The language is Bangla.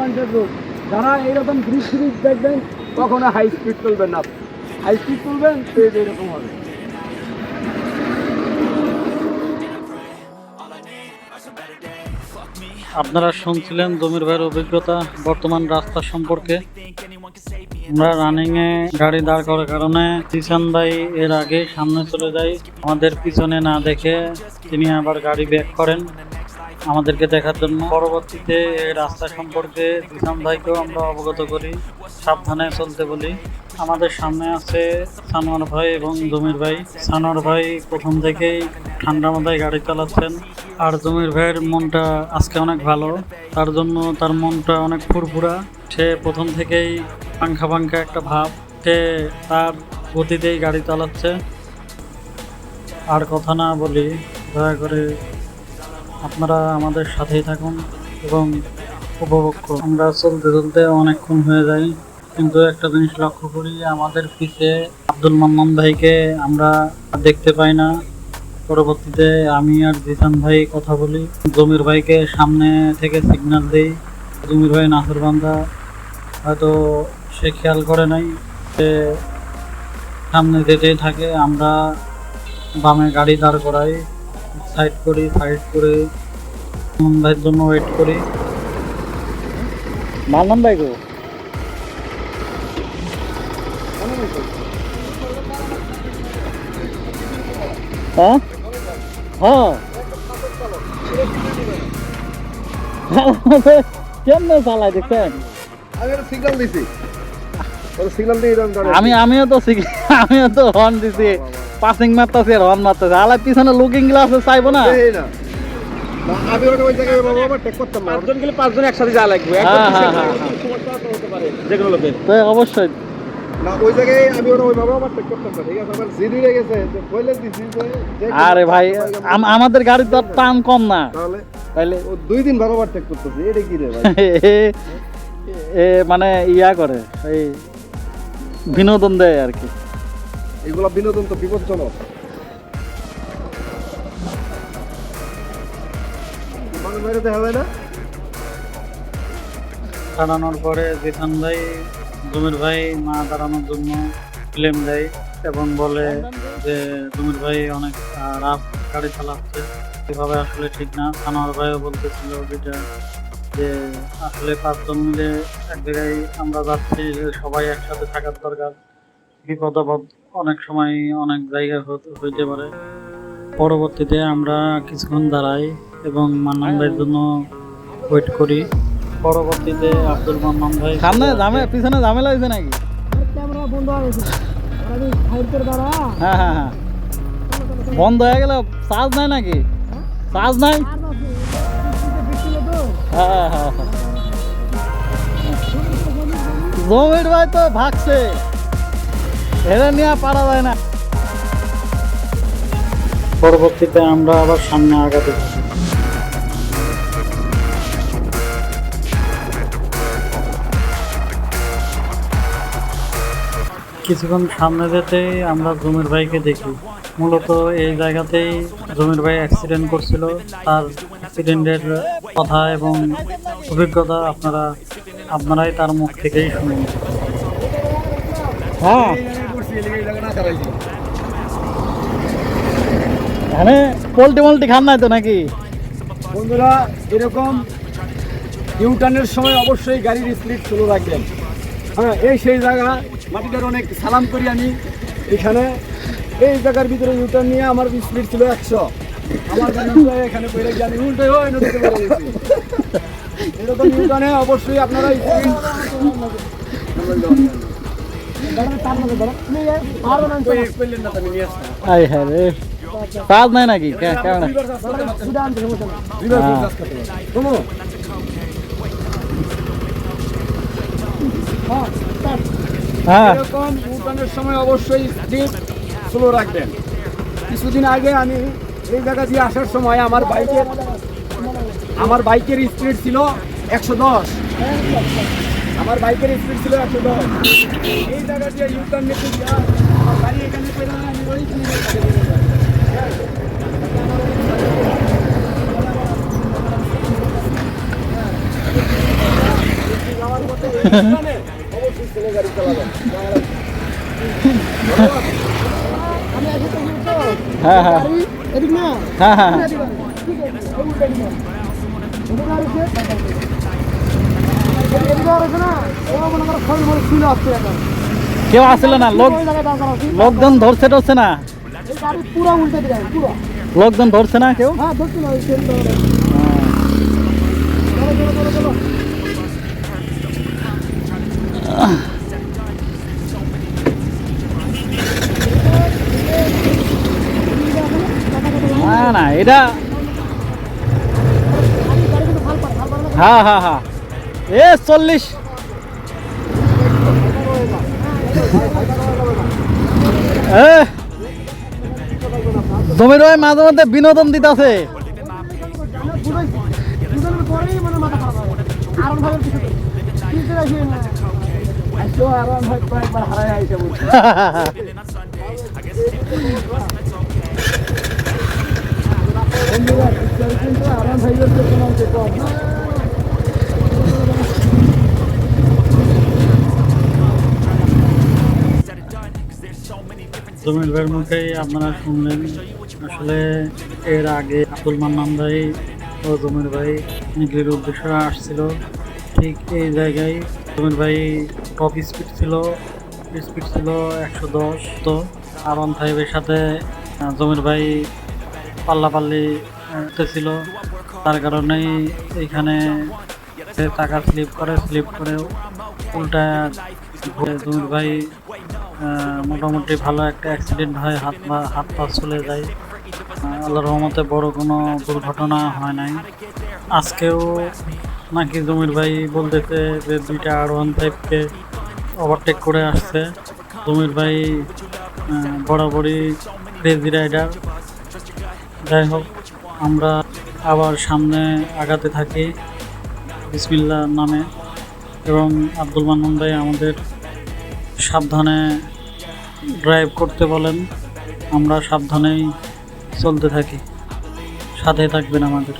পয়েন্টের রোড। যারা এইরকম ব্রিজ ফ্রিজ দেখবেন কখনো হাই স্পিড চলবেন না, হাই স্পিড চলবেন তো এরকম হবে। আপনারা শুনছিলেন জমির ভাইয়ের অভিজ্ঞতা বর্তমান রাস্তা সম্পর্কে। আমরা রানিংয়ে গাড়ি দাঁড় করার কারণে জিসান ভাই এর আগে সামনে চলে যায়, আমাদের পিছনে না দেখে তিনি আবার গাড়ি ব্যাক করেন আমাদেরকে দেখার জন্য। পরবর্তীতে এই রাস্তা সম্পর্কে জিসান ভাইকেও আমরা অবগত করি, সাবধানে চলতে বলি। আমাদের সামনে আছে সানোয়ার ভাই এবং জমির ভাই। সানোয়ার ভাই প্রথম থেকেই ঠান্ডা মাথায় গাড়ি চালাচ্ছেন, আর জমির ভাইয়ের মনটা আজকে অনেক ভালো, তার জন্য তার মনটা অনেক ফুরফুরা। সে প্রথম থেকেই পাংখা পাংখা একটা ভাব, সে তার গতিতেই গাড়ি চালাচ্ছে। আর কথা না বলি, দয়া করে আপনারা আমাদের সাথেই থাকুন এবং উপভোগ করুন। আমরা চলতে চলতে অনেকক্ষণ হয়ে যাই, কিন্তু একটা জিনিস লক্ষ্য করি, আমাদের পিছে আব্দুল মান্নান ভাইকে আমরা দেখতে পাই না। পরবর্তীতে আমি আর জিসান ভাই কথা বলি, জমির ভাইকে সামনে থেকে সিগন্যাল দেই। জমির ভাই নাসরবান্ধা, হয়তো সে খেয়াল করে নাই, সে সামনে যেতেই থাকে। আমরা বামে গাড়ি দাঁড় করাই, সাইড করি, সাইড করে মান্নান ভাইয়ের জন্য ওয়েট করি। মান্নান ভাই গো, হ্যাঁ হ্যাঁ কেমনে চালাই দেখছেন? আমিও তো হর্ন দিছি, পাসিং মারতাছি আর হর্ন মারতাছি। আলা পিছনে লুকিং গ্লাসে চাইবো না, আমি ওই জায়গায় টেক করতাম না। পাঁচজন গেলে পাঁচজন একসাথে যা লাগবে, যেগুলো লোকের তো অবশ্যই না ওই জায়গায় আমি ওইভাবে আবার টেক করতাম না। ঠিক আছে, আমার জিডি হয়ে গেছে কইলে দিছি যে আরে ভাই আমাদের গাড়ির তো টান কম না, তাহলে ও 2 দিন বারবার টেক করতেছে। এটা কি রে ভাই? এ মানে ইয়া করে, এই বিনোদন দেয় আর কি। এগুলা বিনোদন তো বিপজ্জনক। মানুষ বাইরে দেখা যায় না। দাঁড়ানোর পরে জিসান ভাই জমির ভাই না দাঁড়ানোর জন্য ক্লেম দেয় এবং বলে যে জমির ভাই অনেক রাফ গাড়ি চালাচ্ছে, এভাবে আসলে ঠিক না। সানোয়ার ভাইও বলতেছিল যেটা, যে আসলে 5 জন মিলে এক জায়গায় আমরা যাচ্ছি, যে সবাই একসাথে থাকার দরকার। বিপদ আপদ অনেক সময় অনেক জায়গায় হইতে পারে। পরবর্তীতে আমরা কিছুক্ষণ দাঁড়াই এবং মান্নান ভাইয়ের জন্য ওয়েট করি। পরবর্তীতে আব্দুল মান্নান ভাই সামনে পিছনে ঝামেলা হয়েছে নাকি? ক্যামেরা বন্ধ হয়ে গেছে, আমি সাইড করে দাঁড়া। হ্যাঁ হ্যাঁ হ্যাঁ, বন্ধ হয়ে গেল। চার্জ নাই নাকি? চার্জ নাই। হ্যাঁ হ্যাঁ হ্যাঁ, জমির ভাই তো ভাগছে, হেরে নিয়ে পারা যায় না। পরবর্তীতে আমরা আবার সামনে আগাতে থাকি। কিছুক্ষণ সামনে যেতেই আমরা জমির ভাইকে দেখি। মূলত এই জায়গাতেই জমির ভাই অ্যাক্সিডেন্ট করছিল। তার অ্যাক্সিডেন্টের কথা এবং অভিজ্ঞতা আপনারাই তার মুখ থেকেই শুনুন। হ্যাঁ, এখানে পোল্ট্রি খান নাই তো নাকি? বন্ধুরা, এরকম ইউটার্নের সময় অবশ্যই গাড়ির স্পিড স্লো রাখবেন। হ্যাঁ, এই সেই জায়গা, মাটিটার অনেক সালাম করি আমি। এখানে এই জায়গার ভিতরে ইউটার্ন নিয়ে আমার স্পিড ছিল 100। আমার এখানে পড়ে গিয়ে আমি উল্টে হয়ে নদীতে পড়ে গেছি। এরকম ইউটার্নে অবশ্যই আপনারা কাজ নাই নাকি? এরকম উঠানের সময় অবশ্যই স্পিড স্লো রাখবেন। কিছুদিন আগে আমি এই জায়গা দিয়ে আসার সময় আমার বাইকের স্পিড ছিল 110। আমার বাইকের স্পিড ছিল 110। এই জায়গা দিয়ে ইউটার্ন নিতে গিয়ে আমার গাড়ি এখানে পেলাম, আমি ওই এখানে অবশ্যই ছেলে গাড়ি চালাবেন। আমি আগে তো বলতো হ্যাঁ হ্যাঁ গাড়ি এদিক না হ্যাঁ হ্যাঁ এদিক না। ঠিক আছে ওই গাড়ি না ওটা গাড়ি এদিকে আর আছে না ও মনে করো খোল মোল ছিল আসছে এখন কেউ আসলে না, লোক ওই জায়গায় দাঁড়ানো আছে লোকজন ধরছে টরছে না, এই গাড়ি পুরো উল্টে দিবে পুরো লোকজন ধরছে না কেউ। হ্যাঁ ধরছি না ওই ট্রেন ধরে চলো চলো চলো চলো না না এটা গাড়ি কিন্তু ভাল পারে না হ্যাঁ হ্যাঁ হ্যাঁ এ 40 জমির ভাই মাঝে মধ্যে বিনোদন দিতেছে। দুজনের পরেই মানে মাথা খারাপ হয় আরন ভাইয়ের কিছু কিছু রাখি না আজকে আরন ভাই কয়েকবার হারাই আইছে বলছে বন্ধুরা কিন্তু আরন ভাইয়ের কোনো কম না জমির ভাইয়ের মুখেই আপনারা শুনলেন, আসলে এর আগে আব্দুল মান্নান ভাই ও জমির ভাই নিকলির উদ্দেশ্যে আসছিল ঠিক এই জায়গায়। জমির ভাই টপ স্পিড ছিল 110, তো আরন ফাইভের সাথে জমির ভাই পাল্লাপাল্লি ছিল, তার কারণেই এইখানে চাকা স্লিপ করে উল্টা জমির ভাই মোটামুটি ভালো একটা অ্যাক্সিডেন্ট হয়, হাত পা চলে যায়। আল্লাহর রহমতে বড় কোনো দুর্ঘটনা হয় নাই। আজকেও নাকি জমির ভাই বলতেছে যে 2টা R15কে ওভারটেক করে আসছে। জমির ভাই বরাবরই ক্রেজি রাইডার। যাই হোক, আমরা আবার সামনে আগাতে থাকি বিসমিল্লাহর নামে, এবং আব্দুল মান্নান ভাই আমাদের সাবধানে ড্রাইভ করতে বলেন, আমরা সাবধানেই চলতে থাকি, সাথে থাকবেন আমাদের।